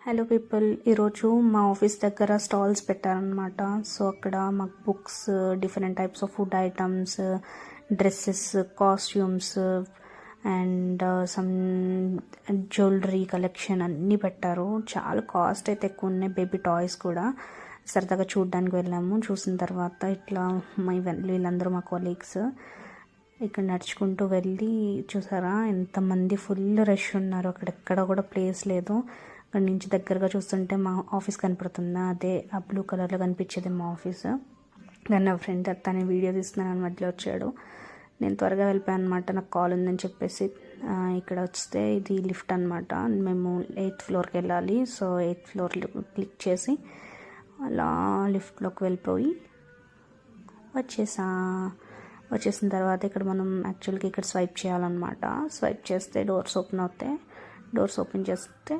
Hello people, ఈరోజు మా office దగ్గర స్టాల్స్ పెట్టారనమాట. సో అక్కడ మాకు books, different types of food items, dresses, costumes and some jewellery collection అన్నీ పెట్టారు. చాలా కాస్ట్ అయితే ఎక్కువ ఉన్నాయి. బేబీ టాయ్స్ కూడా సరదాగా చూడడానికి వెళ్ళాము. చూసిన తర్వాత ఇట్లా వీళ్ళందరూ మా కొలీగ్స్ ఇక్కడ నడుచుకుంటూ వెళ్ళి చూసారా ఎంతమంది, ఫుల్ రష్ ఉన్నారు. అక్కడెక్కడ కూడా ప్లేస్ లేదు. అక్కడి నుంచి దగ్గరగా చూస్తుంటే మా ఆఫీస్ కనపడుతుందా, అదే ఆ బ్లూ కలర్లో కనిపించేది మా ఆఫీస్. కానీ నా ఫ్రెండ్ తన వీడియో తీస్తున్నాను మధ్యలో వచ్చాడు. నేను త్వరగా వెళ్ళిపోయాను అనమాట, నాకు కాల్ ఉందని చెప్పేసి. ఇక్కడ వస్తే ఇది లిఫ్ట్ అనమాట. మేము 8th ఫ్లోర్కి వెళ్ళాలి. సో 8th ఫ్లోర్లో క్లిక్ చేసి అలా లిఫ్ట్లోకి వెళ్ళిపోయి వచ్చేసిన తర్వాత ఇక్కడ మనం యాక్చువల్గా ఇక్కడ స్వైప్ చేయాలన్నమాట. స్వైప్ చేస్తే డోర్స్ ఓపెన్ అవుతాయి. డోర్స్ ఓపెన్ చేస్తే